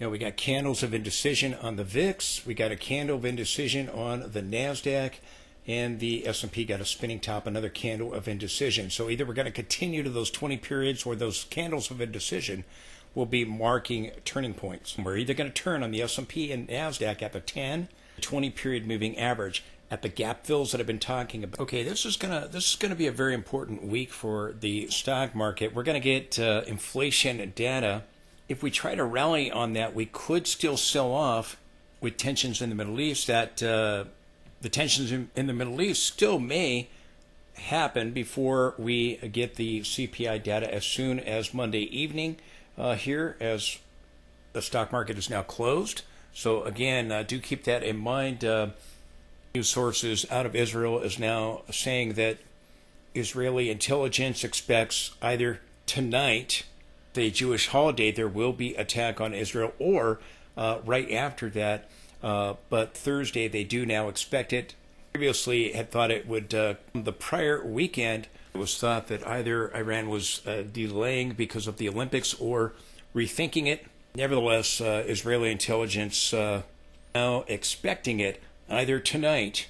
We got candles of indecision on the VIX. We got a candle of indecision on the NASDAQ. And the S&P got a spinning top, another candle of indecision. So either we're going to continue to those 20 periods or those candles of indecision will be marking turning points. We're either going to turn on the S&P and NASDAQ at the 10, 20 period moving average at the gap fills that I've been talking about. Okay, this is gonna be a very important week for the stock market. We're going to get inflation data. If we try to rally on that, we could still sell off with tensions in the Middle East. That the tensions in the Middle East still may happen before we get the CPI data as soon as Monday evening here, as the stock market is now closed. So again, do keep that in mind. News sources out of Israel is now saying that Israeli intelligence expects either tonight, the Jewish holiday, there will be attack on Israel, or right after that. But Thursday, they do now expect it. Previously had thought it would, the prior weekend, it was thought that either Iran was delaying because of the Olympics or rethinking it. Nevertheless, Israeli intelligence now expecting it either tonight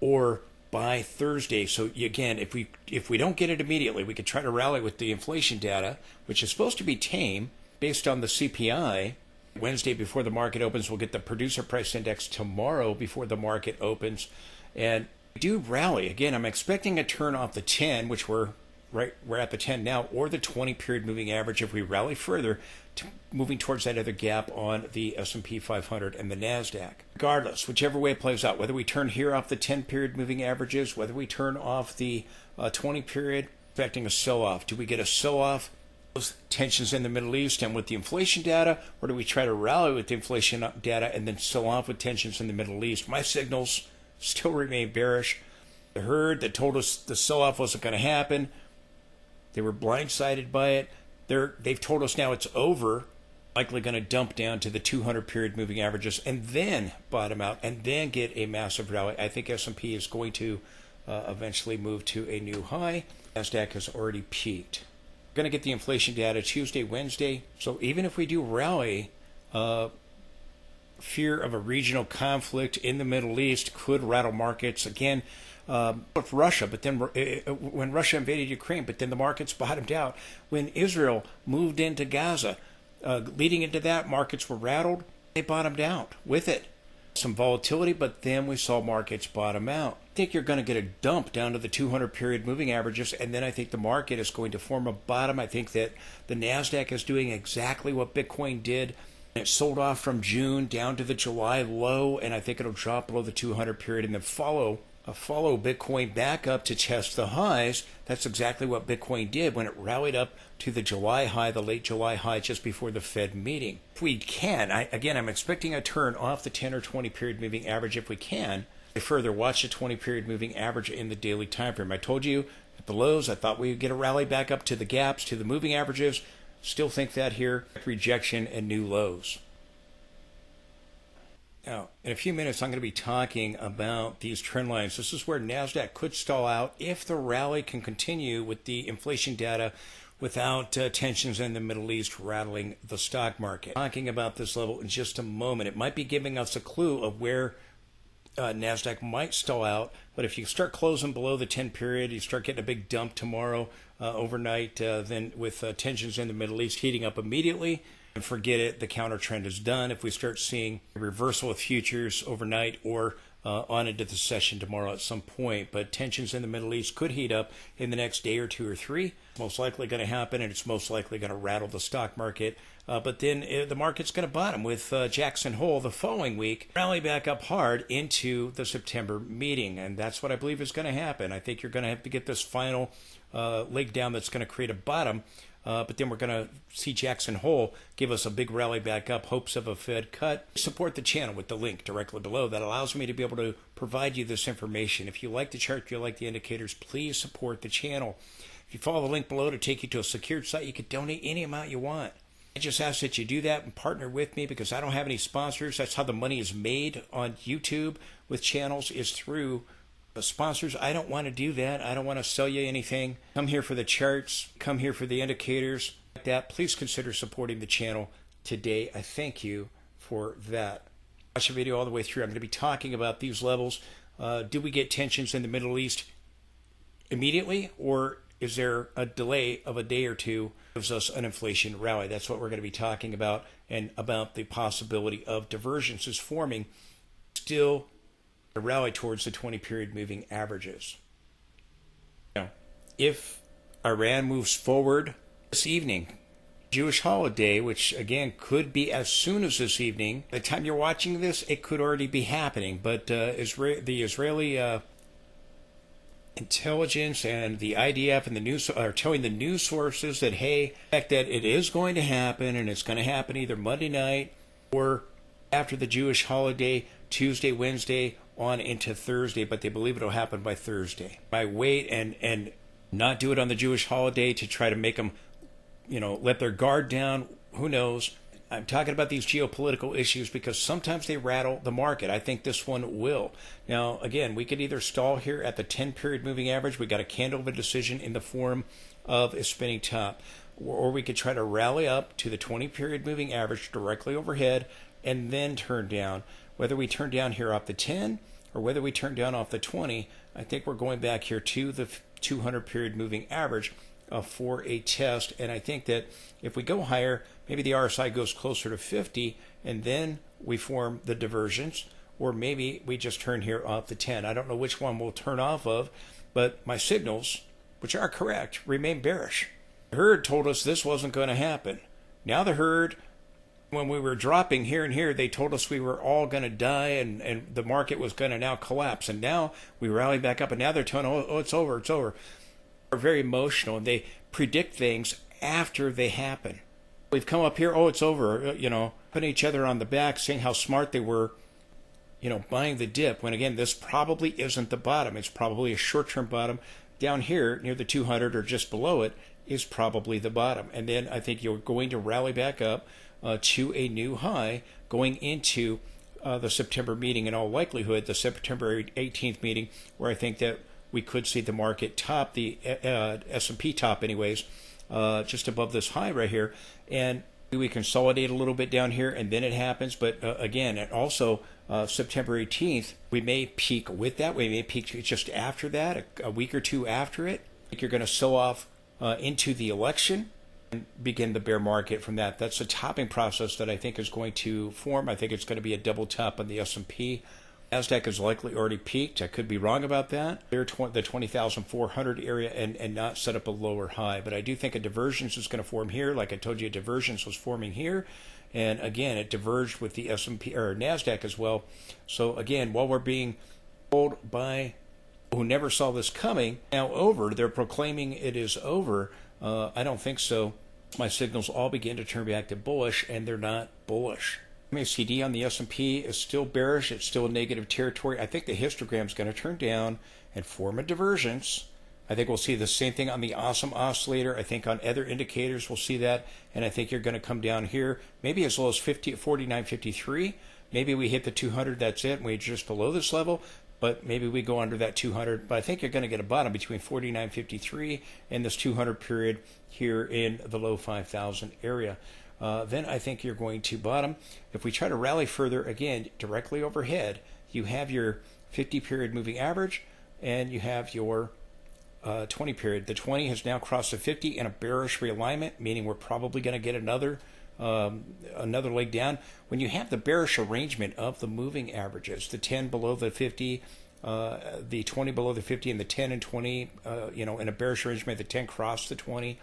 or by Thursday. So again, if we don't get it immediately, we could try to rally with the inflation data, which is supposed to be tame based on the CPI. Wednesday before the market opens, we'll get the producer price index tomorrow before the market opens. And we do rally. Again, I'm expecting a turn off the 10, which we're at the 10 now, or the 20 period moving average if we rally further, moving towards that other gap on the S&P 500 and the NASDAQ. Regardless, whichever way it plays out, whether we turn here off the 10 period moving averages, whether we turn off the 20 period, expecting a sell-off. Do we get a sell-off? Those tensions in the Middle East and with the inflation data, or do we try to rally with the inflation data and then sell off with tensions in the Middle East? My signals still remain bearish. The herd that told us the sell-off wasn't going to happen, they were blindsided by it. They've told us now it's over, likely going to dump down to the 200 period moving averages and then bottom out and then get a massive rally. I think S&P is going to eventually move to a new high. NASDAQ has already peaked. We're going to get the inflation data Tuesday, Wednesday. So even if we do rally, fear of a regional conflict in the Middle East could rattle markets again. With Russia, but then when Russia invaded Ukraine, but then the markets bottomed out. When Israel moved into Gaza, leading into that, markets were rattled. They bottomed out with it. Some volatility, but then we saw markets bottom out. I think you're going to get a dump down to the 200 period moving averages, and then I think the market is going to form a bottom. I think that the NASDAQ is doing exactly what Bitcoin did. It sold off from June down to the July low, and I think it'll drop below the 200 period and then follow Bitcoin back up to test the highs. That's exactly what Bitcoin did when it rallied up to the July high, the late July high, just before the Fed meeting. If we can, I'm expecting a turn off the 10 or 20 period moving average if we can. Further, watch the 20 period moving average in the daily time frame. I told you at the lows, I thought we would get a rally back up to the gaps, to the moving averages. Still think that here. Rejection and new lows. Now, in a few minutes, I'm going to be talking about these trend lines. This is where NASDAQ could stall out if the rally can continue with the inflation data without tensions in the Middle East rattling the stock market. Talking about this level in just a moment. It might be giving us a clue of where NASDAQ might stall out, but if you start closing below the 10 period, you start getting a big dump tomorrow overnight, then with tensions in the Middle East heating up immediately, and forget it, the counter trend is done. If we start seeing a reversal of futures overnight or on into the session tomorrow at some point, but tensions in the Middle East could heat up in the next day or two or three. It's most likely going to happen, and it's most likely going to rattle the stock market. But then the market's going to bottom with Jackson Hole the following week, rally back up hard into the September meeting, and that's what I believe is going to happen. I think you're going to have to get this final leg down that's going to create a bottom. But then we're going to see Jackson Hole give us a big rally back up, hopes of a Fed cut. Support the channel with the link directly below. That allows me to be able to provide you this information. If you like the chart, if you like the indicators, please support the channel. If you follow the link below to take you to a secured site, you can donate any amount you want. I just ask that you do that and partner with me because I don't have any sponsors. That's how the money is made on YouTube with channels, is through sponsors. I don't want to do that. I don't want to sell you anything. Come here for the charts. Come here for the indicators. Like that, please consider supporting the channel today. I thank you for that. Watch the video all the way through. I'm going to be talking about these levels. Do we get tensions in the Middle East immediately, or is there a delay of a day or two gives us an inflation rally? That's what we're going to be talking about, and about the possibility of divergences forming still a rally towards the 20-period moving averages. Now, if Iran moves forward this evening, Jewish holiday, which again could be as soon as this evening. By the time you're watching this, it could already be happening. But the Israeli intelligence and the IDF and the news are telling the news sources that, hey, that it is going to happen, and it's going to happen either Monday night or after the Jewish holiday, Tuesday, Wednesday, on into Thursday. But they believe it'll happen by Thursday. I wait and not do it on the Jewish holiday to try to make them, let their guard down. Who knows? I'm talking about these geopolitical issues because sometimes they rattle the market. I think this one will. Now, again, we could either stall here at the 10-period moving average. We got a candle of indecision in the form of a spinning top. Or we could try to rally up to the 20-period moving average directly overhead and then turn down. Whether we turn down here off the 10 or whether we turn down off the 20, I think we're going back here to the 200-period moving average for a test. And I think that if we go higher, maybe the RSI goes closer to 50 and then we form the divergence, or maybe we just turn here off the 10. I don't know which one we'll turn off of, but my signals, which are correct, remain bearish. The herd told us this wasn't going to happen. Now the herd, when we were dropping here and here, they told us we were all going to die and the market was going to now collapse. And now we rally back up, and now they're telling, oh, it's over, it's over. Are very emotional, and they predict things after they happen. We've come up here, oh, it's over, putting each other on the back, saying how smart they were, buying the dip, when again, this probably isn't the bottom. It's probably a short-term bottom. Down here near the 200 or just below it is probably the bottom. And then I think you're going to rally back up to a new high going into the September meeting, in all likelihood, the September 18th meeting, where I think that we could see the market top, the S&P top anyways, just above this high right here. And we consolidate a little bit down here, and then it happens. But again, and also September 18th, we may peak with that. We may peak just after that, a week or two after it. I think you're going to sell off into the election and begin the bear market from that. That's a topping process that I think is going to form. I think it's going to be a double top on the S&P. NASDAQ is likely already peaked. I could be wrong about that. They're the 20,400 area and not set up a lower high. But I do think a divergence is going to form here. Like I told you, a divergence was forming here. And again, it diverged with the S&P or NASDAQ as well. So again, while we're being told by who never saw this coming, now over, they're proclaiming it is over. I don't think so. My signals all begin to turn back to bullish, and they're not bullish. MACD on the S&P is still bearish. It's still in negative territory. I think the histogram is going to turn down and form a divergence. I think we'll see the same thing on the awesome oscillator. I think on other indicators we'll see that. And I think you're going to come down here, maybe as low as 49.53. Maybe we hit the 200. That's it. We're just below this level. But maybe we go under that 200. But I think you're going to get a bottom between 49.53 and this 200 period here in the low 5,000 area. Then I think you're going to bottom. If we try to rally further, again, directly overhead, you have your 50-period moving average, and you have your 20-period. The 20 has now crossed the 50 in a bearish realignment, meaning we're probably going to get another leg down. When you have the bearish arrangement of the moving averages, the 10 below the 50, the 20 below the 50, and the 10 and 20, in a bearish arrangement, the 10 crossed the 20.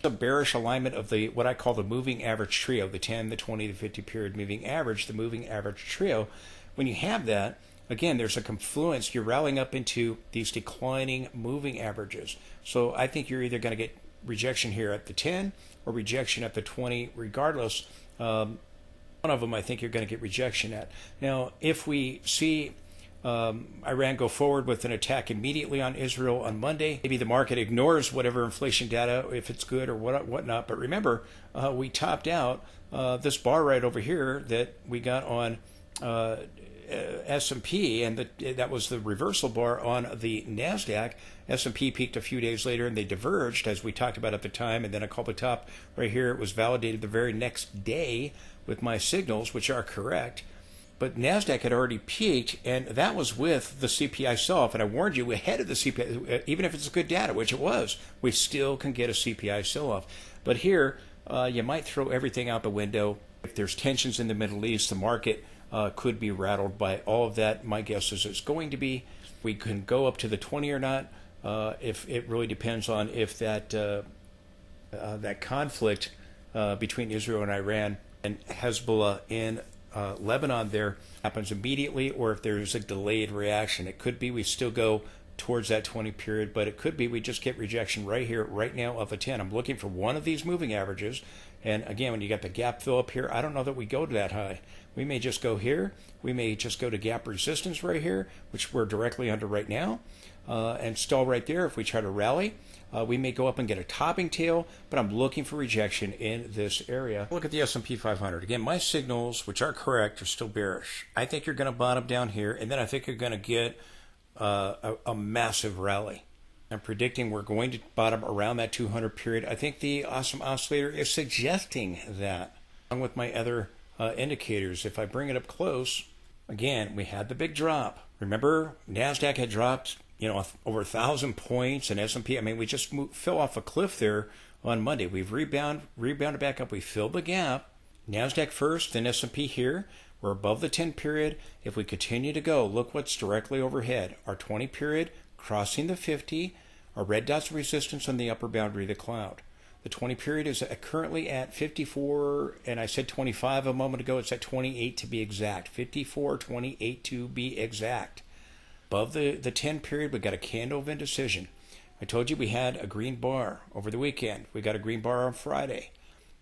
The bearish alignment of the what I call the moving average trio, the 10, the 20, the 50 period moving average, the moving average trio. When you have that, again, there's a confluence. You're rallying up into these declining moving averages. So I think you're either going to get rejection here at the 10 or rejection at the 20, regardless. One of them I think you're going to get rejection at. Now, if we see Iran go forward with an attack immediately on Israel on Monday, maybe the market ignores whatever inflation data, if it's good or whatnot. But remember, we topped out this bar right over here that we got on S&P, and that was the reversal bar on the NASDAQ. S&P peaked a few days later, and they diverged, as we talked about at the time, and then I called the top right here. It was validated the very next day with my signals, which are correct. But NASDAQ had already peaked, and that was with the CPI sell-off. And I warned you, ahead of the CPI, even if it's good data, which it was, we still can get a CPI sell-off. But here, you might throw everything out the window. If there's tensions in the Middle East, the market could be rattled by all of that. My guess is it's going to be. We can go up to the 20 or not. If it really depends on if that conflict between Israel and Iran and Hezbollah in Lebanon there happens immediately, or if there's a delayed reaction. It could be we still go towards that 20 period, but it could be we just get rejection right here, right now of a 10. I'm looking for one of these moving averages. And again, when you got the gap fill up here, I don't know that we go to that high. We may just go here. We may just go to gap resistance right here, which we're directly under right now, and stall right there if we try to rally. We may go up and get a topping tail, but I'm looking for rejection in this area. Look at the S&P 500. Again, my signals, which are correct, are still bearish. I think you're going to bottom down here, and then I think you're going to get a massive rally. I'm predicting we're going to bottom around that 200 period. I think the awesome oscillator is suggesting that, along with my other indicators. If I bring it up close, again, we had the big drop. Remember, NASDAQ had dropped, over 1,000 points, and S&P. I mean, we just fell off a cliff there on Monday. We've rebounded back up. We filled the gap. NASDAQ first, then S&P here. We're above the 10 period. If we continue to go, look what's directly overhead. Our 20 period crossing the 50. Our red dots of resistance on the upper boundary of the cloud. The 20 period is currently at 54, and I said 25 a moment ago. It's at 28 to be exact. 54.28 to be exact. Above the 10 period, we got a candle of indecision. I told you we had a green bar over the weekend. We got a green bar on Friday.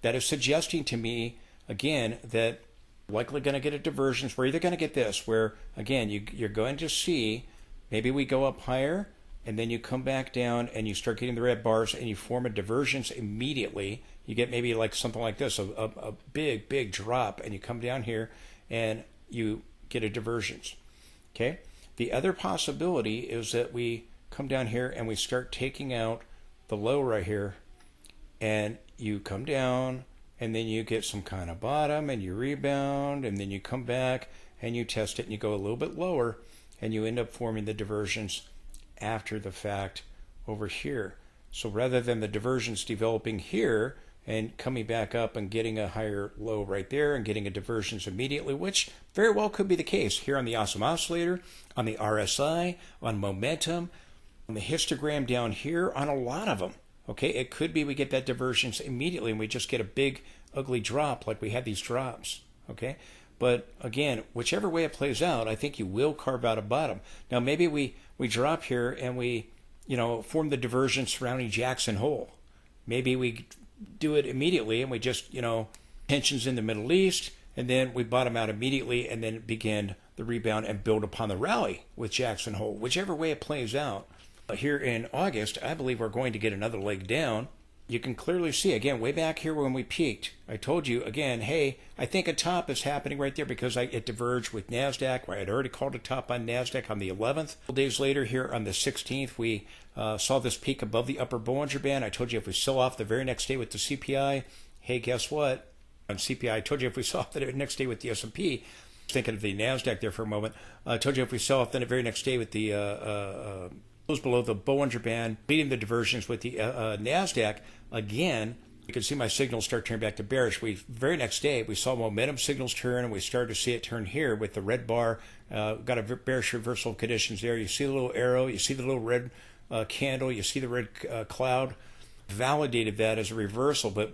That is suggesting to me, again, that we're likely going to get a divergence. We're either going to get this, where, again, you're going to see maybe we go up higher, and then you come back down and you start getting the red bars and you form a divergence immediately. You get maybe like something like this, a big drop, and you come down here and you get a divergence. Okay? The other possibility is that we come down here and we start taking out the low right here, and you come down and then you get some kind of bottom and you rebound, and then you come back and you test it and you go a little bit lower, and you end up forming the divergence after the fact over here. So rather than the divergence developing here and coming back up and getting a higher low right there and getting a divergence immediately, which very well could be the case here on the awesome oscillator, on the RSI, on momentum, on the histogram down here, on a lot of them. Okay, it could be we get that divergence immediately and we just get a big ugly drop like we had these drops. Okay, but again, whichever way it plays out, I think you will carve out a bottom. Now maybe we drop here and we form the divergence surrounding Jackson Hole. Maybe we do it immediately and we just tensions in the Middle East, and then we bottom out immediately and then begin the rebound and build upon the rally with Jackson Hole. Whichever way it plays out. Here in August, I believe we're going to get another leg down. You can clearly see, again, way back here when we peaked, I told you, again, hey, I think a top is happening right there because it diverged with NASDAQ, where I had already called a top on NASDAQ on the 11th. A couple days later here on the 16th, we saw this peak above the upper Bollinger Band. I told you if we sell off the very next day with the CPI, hey, guess what? On CPI, I told you if we sell off the next day with the S&P, thinking of the NASDAQ there for a moment, I told you if we sell off the very next day with the below the Bollinger Band, leading the diversions with the NASDAQ, again, you can see my signals start turning back to bearish. Very next day, we saw momentum signals turn, and we started to see it turn here with the red bar. Got a bearish reversal of conditions there. You see the little arrow, you see the little red candle, you see the red cloud. Validated that as a reversal, but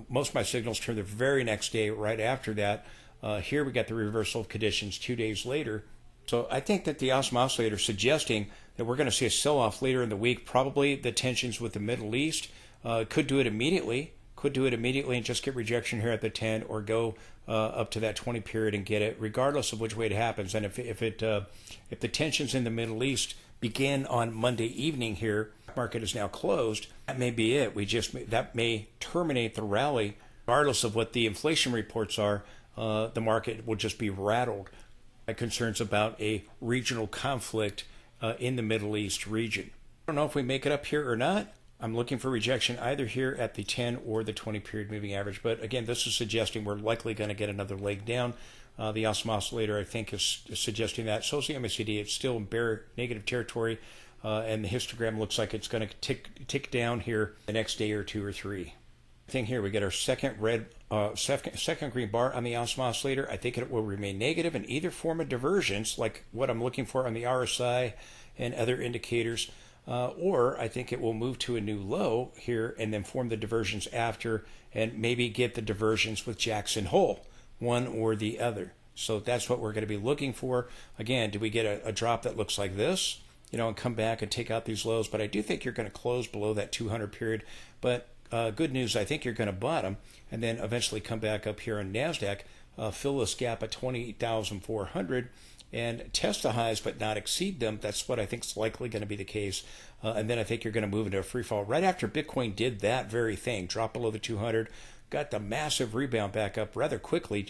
most of my signals turned the very next day right after that. Here we got the reversal of conditions 2 days later. So I think that the awesome oscillator is suggesting that we're going to see a sell-off later in the week. Probably the tensions with the Middle East could do it immediately. And just get rejection here at the 10, or go up to that 20 period and get it, regardless of which way it happens. And if the tensions in the Middle East begin on Monday evening here, market is now closed. That may be it. That may terminate the rally, regardless of what the inflation reports are. The market will just be rattled. concerns about a regional conflict in the Middle East region. I don't know if we make it up here or not. I'm looking for rejection either here at the 10 or the 20 period moving average. But again, this is suggesting we're likely going to get another leg down. The oscillator, I think, is suggesting that. So is the MACD. It's still in bear negative territory. And the histogram looks like it's going to tick down here the next day or two or three. Thing here, we get our second green bar on the oscillator. I think it will remain negative in either form of divergence, like what I'm looking for on the RSI and other indicators, or I think it will move to a new low here and then form the divergence after, and maybe get the divergence with Jackson Hole, one or the other. So that's what we're going to be looking for. Again, do we get a drop that looks like this, and come back and take out these lows? But I do think you're going to close below that 200 period. But good news, I think you're going to bottom and then eventually come back up here on NASDAQ, fill this gap at 28,400 and test the highs but not exceed them. That's what I think is likely going to be the case. And then I think you're going to move into a free fall. Right after Bitcoin did that very thing, dropped below the 200, got the massive rebound back up rather quickly.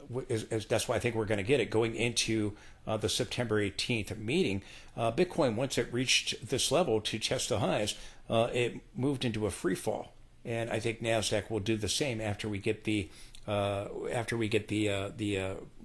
That's why I think we're going to get it going into the September 18th meeting. Bitcoin, once it reached this level to test the highs, it moved into a free fall, and I think NASDAQ will do the same after we get the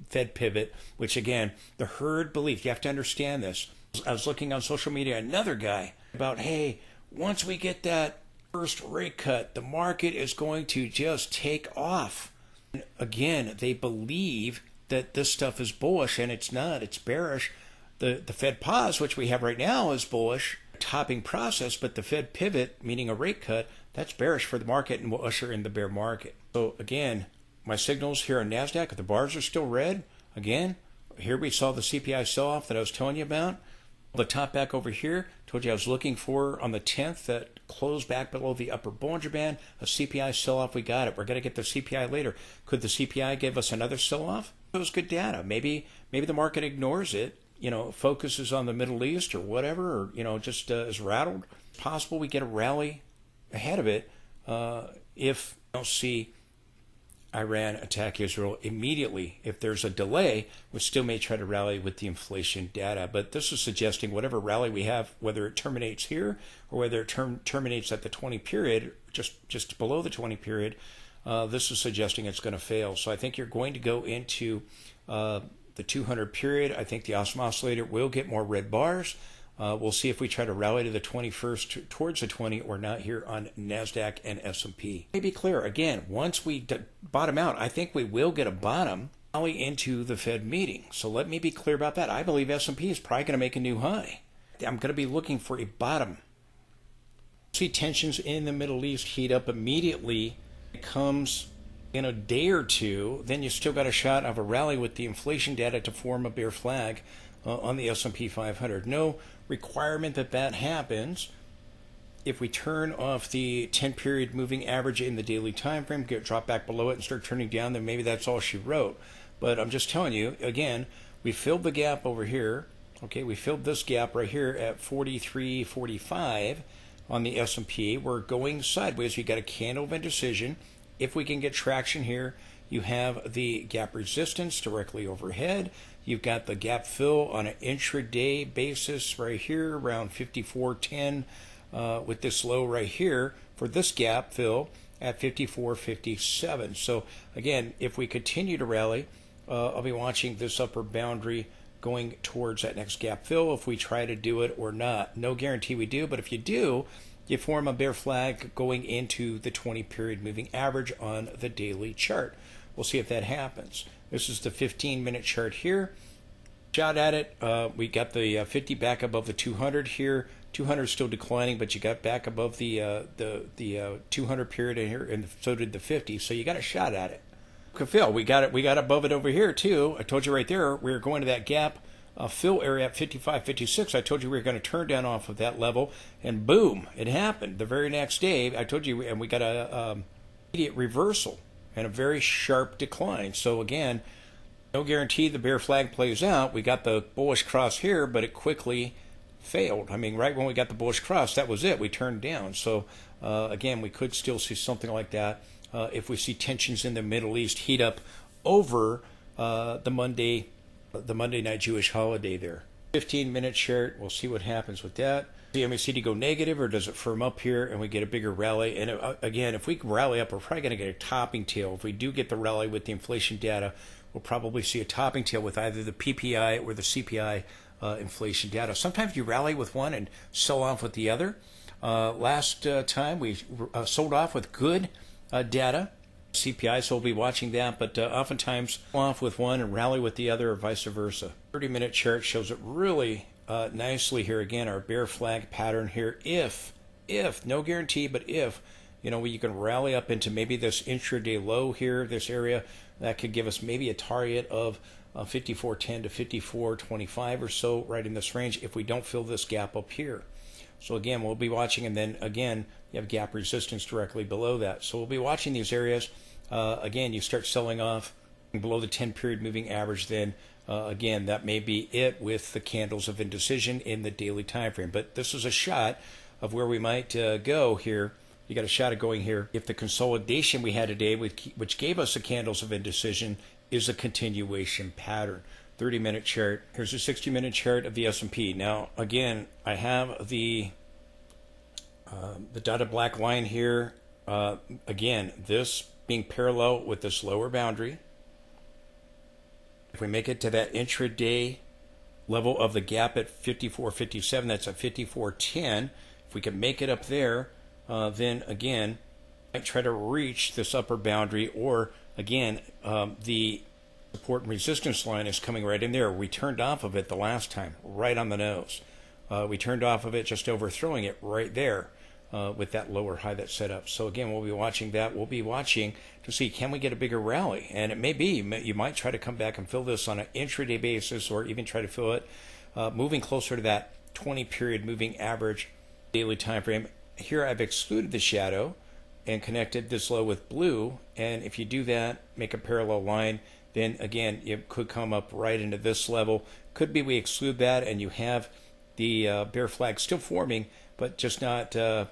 Fed pivot. Which again, the herd belief. You have to understand this. I was looking on social media, another guy about, hey, once we get that first rate cut, the market is going to just take off. And again, they believe that this stuff is bullish, and it's not. It's bearish. The Fed pause, which we have right now, is bullish, topping process, but the Fed pivot, meaning a rate cut, that's bearish for the market and will usher in the bear market. So again, my signals here on NASDAQ, the bars are still red. Again, here we saw the CPI sell-off that I was telling you about. The top back over here, told you I was looking for on the 10th that closed back below the upper Bollinger Band. A CPI sell-off, we got it. We're going to get the CPI later. Could the CPI give us another sell-off? It was good data. Maybe the market ignores it, focuses on the Middle East or whatever, or, just is rattled. Possible we get a rally ahead of it if we don't see Iran attack Israel immediately. If there's a delay, we still may try to rally with the inflation data. But this is suggesting whatever rally we have, whether it terminates here or whether it terminates at the 20 period, just below the 20 period, this is suggesting it's going to fail. So I think you're going to go into the 200 period. I think the oscillator will get more red bars. We'll see if we try to rally to the 21st towards the 20 or not here on NASDAQ and S&P. To be clear, again, once we bottom out, I think we will get a bottom rally into the Fed meeting. So let me be clear about that. I believe S&P is probably going to make a new high. I'm going to be looking for a bottom. See tensions in the Middle East heat up immediately. It comes in a day or two, then you still got a shot of a rally with the inflation data to form a bear flag on the S&P 500. No requirement that happens. If we turn off the 10-period moving average in the daily time frame, drop back below it and start turning down, then maybe that's all she wrote. But I'm just telling you, again, we filled the gap over here. Okay, we filled this gap right here at 43.45 on the S&P. We're going sideways. We got a candle of indecision. If we can get traction here, you have the gap resistance directly overhead. You've got the gap fill on an intraday basis right here around 54.10 with this low right here for this gap fill at 54.57. So again, if we continue to rally, I'll be watching this upper boundary going towards that next gap fill if we try to do it or not. No guarantee we do, but if you do, you form a bear flag going into the 20-period moving average on the daily chart. We'll see if that happens. This is the 15-minute chart here. Shot at it. We got the 50 back above the 200 here. 200 is still declining, but you got back above the 200 period in here, and so did the 50. So you got a shot at it. Could fail. We got it. We got above it over here too. I told you right there. We were going to that gap fill area at 55.56. I told you we were going to turn down off of that level, and boom, it happened. The very next day, I told you, and we got a immediate reversal and a very sharp decline. So again, no guarantee the bear flag plays out. We got the bullish cross here, but it quickly failed. I mean, right when we got the bullish cross, that was it. We turned down. So again, we could still see something like that if we see tensions in the Middle East heat up over the Monday night Jewish holiday there. 15-minute chart, we'll see what happens with that. The MACD go negative, or does it firm up here and we get a bigger rally? And again, if we rally up, we're probably going to get a topping tail. If we do get the rally with the inflation data, we'll probably see a topping tail with either the PPI or the CPI inflation data. Sometimes you rally with one and sell off with the other. Last time we sold off with good data, CPI, so we'll be watching that, but oftentimes off with one and rally with the other, or vice versa. 30-minute chart shows it really nicely here. Again, our bear flag pattern here. If no guarantee, but if you can rally up into maybe this intraday low here, this area, that could give us maybe a target of 54.10 to 54.25 or so, right in this range, if we don't fill this gap up here. So again, we'll be watching, and then again, you have gap resistance directly below that. So we'll be watching these areas. Again, you start selling off below the 10-period moving average, then again, that may be it with the candles of indecision in the daily time frame. But this is a shot of where we might go here. You got a shot of going here if the consolidation we had today, which gave us the candles of indecision, is a continuation pattern. 30-minute chart. Here's a 60-minute chart of the S&P. Now, again, I have the dotted black line here. Again, this being parallel with this lower boundary. If we make it to that intraday level of the gap at 54.57, that's at 54.10. If we can make it up there, then again, I try to reach this upper boundary, or again, the support and resistance line is coming right in there. We turned off of it the last time, right on the nose. We turned off of it, just overthrowing it right there with that lower high that's set up. So again, we'll be watching that. We'll be watching to see, can we get a bigger rally? And it may be, you might try to come back and fill this on an intraday basis, or even try to fill it moving closer to that 20-period moving average daily time frame. Here I've excluded the shadow and connected this low with blue. And if you do that, make a parallel line, then again, it could come up right into this level. Could be we exclude that and you have the bear flag still forming, but just not at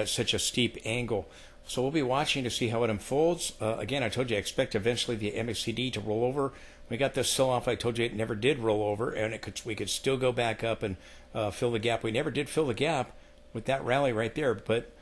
such a steep angle. So we'll be watching to see how it unfolds. Again, I told you I expect eventually the MACD to roll over. We got this sell-off. I told you it never did roll over, and we could still go back up and fill the gap. We never did fill the gap with that rally right there, but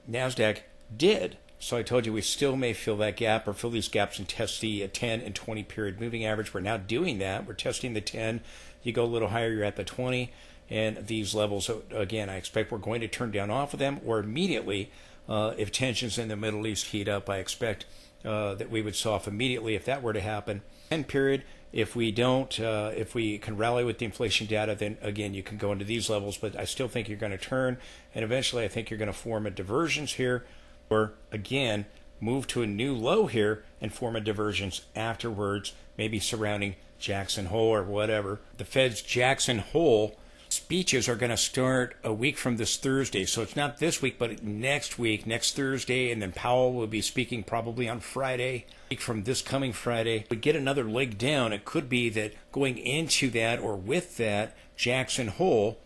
NASDAQ did. So I told you we still may fill that gap, or fill these gaps and test the 10 and 20 period moving average. We're now doing that. We're testing the 10. You go a little higher, you're at the 20. And these levels, again, I expect we're going to turn down off of them, or immediately, if tensions in the Middle East heat up, I expect that we would sell off immediately if that were to happen. 10 period, if we don't, if we can rally with the inflation data, then again, you can go into these levels, but I still think you're going to turn, and eventually I think you're going to form a divergence here, or again, move to a new low here and form a divergence afterwards, maybe surrounding Jackson Hole or whatever. The Fed's Jackson Hole speeches are going to start a week from this Thursday. So it's not this week, but next week, next Thursday, and then Powell will be speaking probably on Friday. A week from this coming Friday, we get another leg down. It could be that going into that, or with that Jackson Hole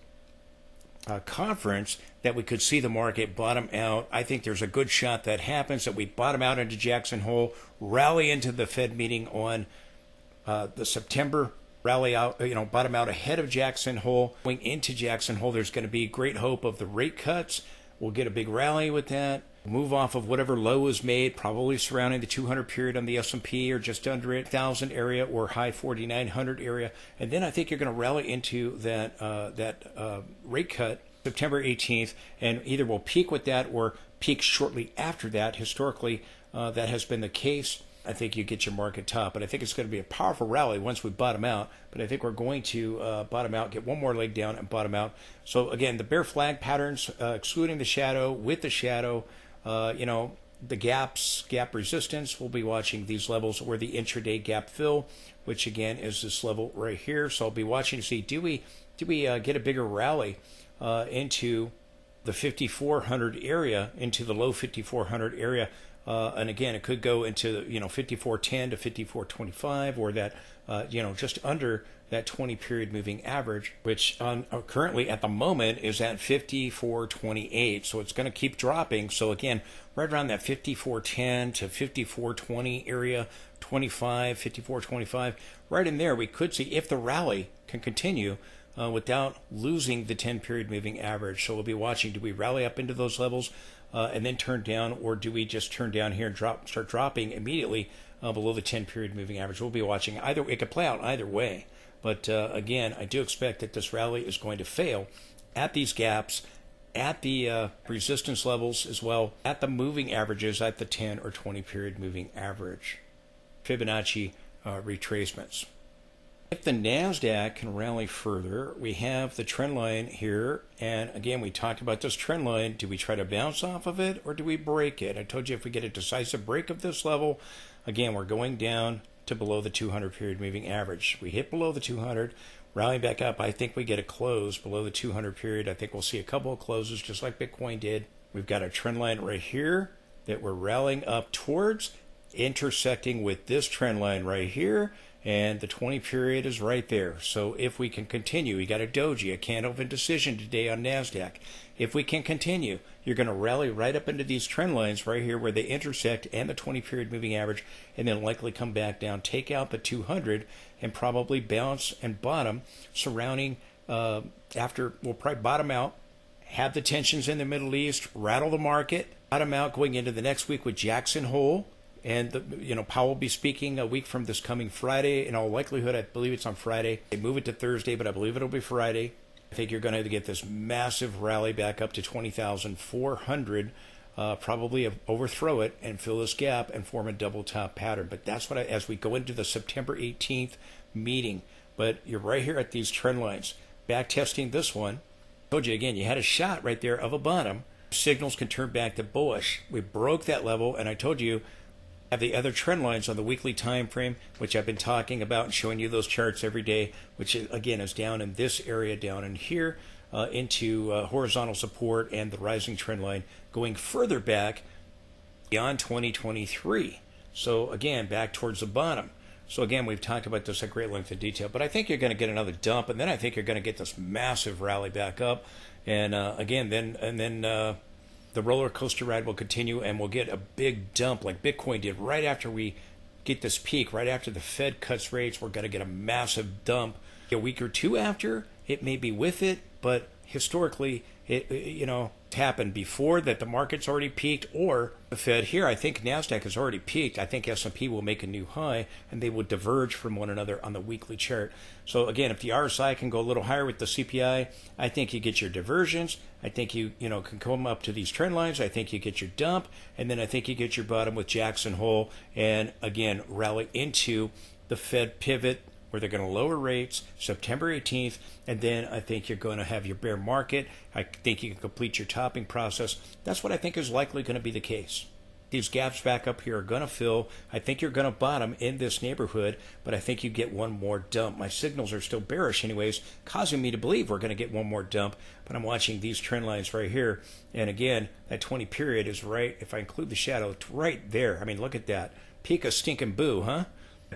conference, that we could see the market bottom out. I think there's a good shot that happens, that we bottom out into Jackson Hole, rally into the Fed meeting on the September, rally out, bottom out ahead of Jackson Hole. Going into Jackson Hole, there's going to be great hope of the rate cuts. We'll get a big rally with that. Move off of whatever low is made, probably surrounding the 200 period on the S&P, or just under it, 1,000 area or high 4,900 area. And then I think you're going to rally into that rate cut September 18th, and either we'll peak with that or peak shortly after that. Historically, that has been the case. I think you get your market top, but I think it's going to be a powerful rally once we bottom out. But I think we're going to bottom out, get one more leg down, and bottom out. So again, the bear flag patterns, excluding the shadow, with the shadow, the gap resistance. We'll be watching these levels, where the intraday gap fill, which again is this level right here. So I'll be watching to see, do we get a bigger rally into the 5,400 area, into the low 5,400 area. And again, it could go into 54.10 to 54.25, or that just under that 20 period moving average, which currently at the moment is at 54.28. So it's going to keep dropping. So again, right around that 54.10 to 54.20 area, 25, 54.25, right in there, we could see if the rally can continue without losing the 10 period moving average. So we'll be watching, do we rally up into those levels and then turn down, or do we just turn down here and start dropping immediately below the 10 period moving average? We'll be watching either. It could play out either way. But again, I do expect that this rally is going to fail at these gaps, at the resistance levels as well, at the moving averages, at the 10 or 20 period moving average. Fibonacci retracements. If the NASDAQ can rally further, we have the trend line here. And again, we talked about this trend line. Do we try to bounce off of it, or do we break it? I told you if we get a decisive break of this level, again, we're going down to below the 200 period moving average. We hit below the 200, rallying back up. I think we get a close below the 200 period. I think we'll see a couple of closes just like Bitcoin did. We've got a trend line right here that we're rallying up towards, intersecting with this trend line right here, and the 20 period is right there. So if we can continue, we got a doji, a candle of indecision today on NASDAQ. If we can continue, you're going to rally right up into these trend lines right here where they intersect and the 20 period moving average, and then likely come back down, take out the 200, and probably bounce and bottom surrounding after we'll probably bottom out, have the tensions in the Middle East, rattle the market, bottom out going into the next week with Jackson Hole. And Powell will be speaking a week from this coming Friday. In all likelihood, I believe it's on Friday. They move it to Thursday, but I believe it'll be Friday. I think you're going to get this massive rally back up to 20,400, probably overthrow it and fill this gap and form a double top pattern. But that's what as we go into the September 18th meeting. But you're right here at these trend lines. Back testing this one. I told you again, you had a shot right there of a bottom. Signals can turn back to bullish. We broke that level, and I told you, have the other trend lines on the weekly time frame, which I've been talking about and showing you those charts every day, which again is down in this area, down in here, into horizontal support and the rising trend line going further back beyond 2023. So again, back towards the bottom. So again, we've talked about this at great length of detail, but I think you're going to get another dump, and then I think you're going to get this massive rally back up, and then the roller coaster ride will continue, and we'll get a big dump like Bitcoin did right after we get this peak, right after the Fed cuts rates. We're going to get a massive dump. A week or two after, it may be with it, but historically, it happened before that the market's already peaked, or the Fed here. I think NASDAQ has already peaked. I think S&P will make a new high, and they will diverge from one another on the weekly chart. So again, if the RSI can go a little higher with the CPI, I think you get your diversions. I think you can come up to these trend lines. I think you get your dump, and then I think you get your bottom with Jackson Hole, and again rally into the Fed pivot, where they're going to lower rates September 18th, and then I think you're going to have your bear market. I think you can complete your topping process. That's what I think is likely going to be the case. These gaps back up here are going to fill. I think you're going to bottom in this neighborhood, but I think you get one more dump. My signals are still bearish anyways, causing me to believe we're going to get one more dump, but I'm watching these trend lines right here, and again, that 20 period is right, if I include the shadow, it's right there. I mean, look at that. Peak of stinking boo, huh?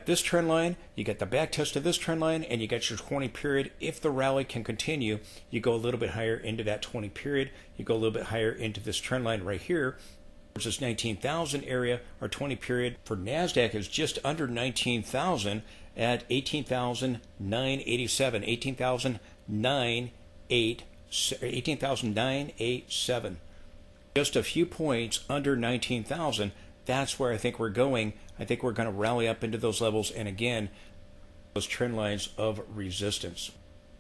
This trend line, you get the back test of this trend line, and you got your 20 period. If the rally can continue, you go a little bit higher into that 20 period. You go a little bit higher into this trend line right here, which is 19,000 area. Our 20 period for NASDAQ is just under 19,000 at 18,987. 18,987. Just a few points under 19,000. That's where I think we're going. I think we're going to rally up into those levels, and again, those trend lines of resistance.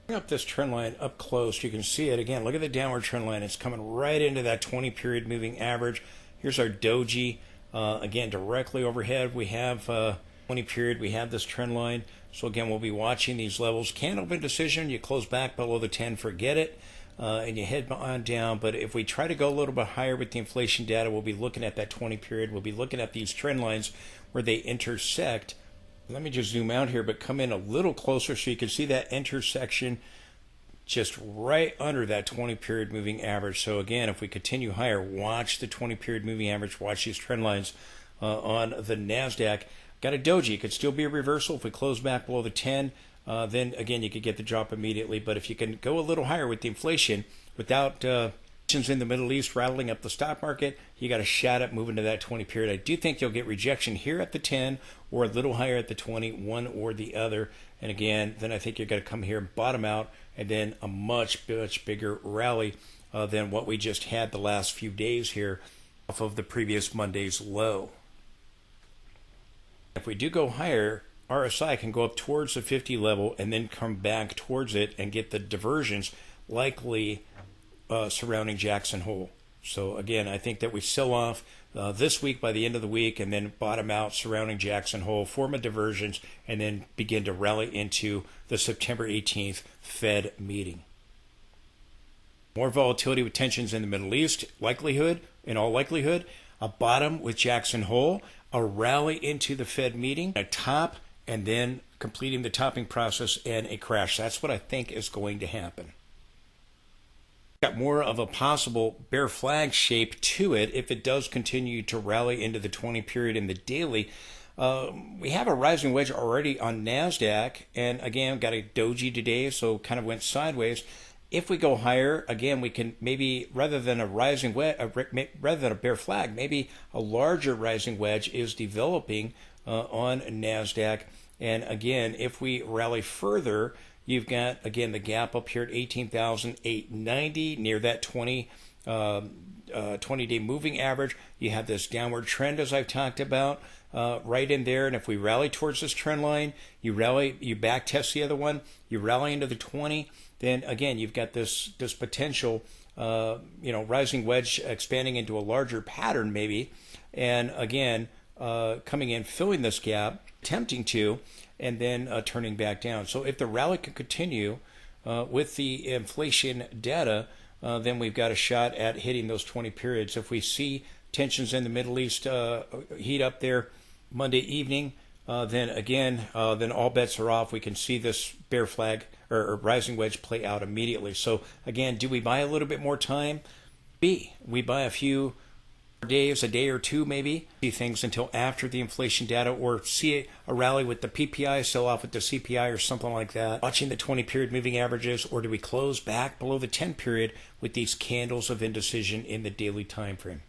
Bring up this trend line up close. You can see it again. Look at the downward trend line. It's coming right into that 20 period moving average. Here's our doji. Again, directly overhead, we have 20 period. We have this trend line. So again, we'll be watching these levels. Candle of indecision. You close back below the 10, forget it. And you head on down. But if we try to go a little bit higher with the inflation data, we'll be looking at that 20 period. We'll be looking at these trend lines where they intersect. Let me just zoom out here, but come in a little closer so you can see that intersection just right under that 20-period moving average. So again, if we continue higher, watch the 20-period moving average, watch these trend lines on the NASDAQ. Got a doji. It could still be a reversal. If we close back below the 10, then again, you could get the drop immediately. But if you can go a little higher with the inflation without tensions in the Middle East rattling up the stock market, you got a shot at moving to that 20 period. I do think you'll get rejection here at the 10 or a little higher at the 20, one or the other. And again, then I think you're going to come here and bottom out, and then a much bigger rally than what we just had the last few days here off of the previous Monday's low. If we do go higher, RSI can go up towards the 50 level and then come back towards it and get the diversions likely surrounding Jackson Hole. So again, I think that we sell off this week by the end of the week and then bottom out surrounding Jackson Hole, form a divergence, and then begin to rally into the September 18th Fed meeting. More volatility with tensions in the Middle East, in all likelihood, a bottom with Jackson Hole, a rally into the Fed meeting, a top, and then completing the topping process and a crash. That's what I think is going to happen. Got more of a possible bear flag shape to it if it does continue to rally into the 20 period in the daily. We have a rising wedge already on NASDAQ, and again, got a doji today, so kind of went sideways. If we go higher, again, we can maybe, rather than a rising wedge, rather than a bear flag, maybe a larger rising wedge is developing on NASDAQ. And again, if we rally further, you've got, again, the gap up here at 18,890 near that 20-day moving average. You have this downward trend, as I've talked about, right in there. And if we rally towards this trend line, you back test the other one, you rally into the 20, then again, you've got this potential, rising wedge expanding into a larger pattern maybe. And again, coming in, filling this gap, attempting to, and then turning back down. So if the rally can continue with the inflation data, then we've got a shot at hitting those 20 periods. If we see tensions in the Middle East heat up there Monday evening, then again, then all bets are off. We can see this bear flag or rising wedge play out immediately. So again, do we buy a little bit more time? B, we buy a few days, a day or two maybe, see things until after the inflation data, or see a rally with the PPI, sell off with the CPI or something like that, watching the 20 period moving averages, or do we close back below the 10 period with these candles of indecision in the daily time frame?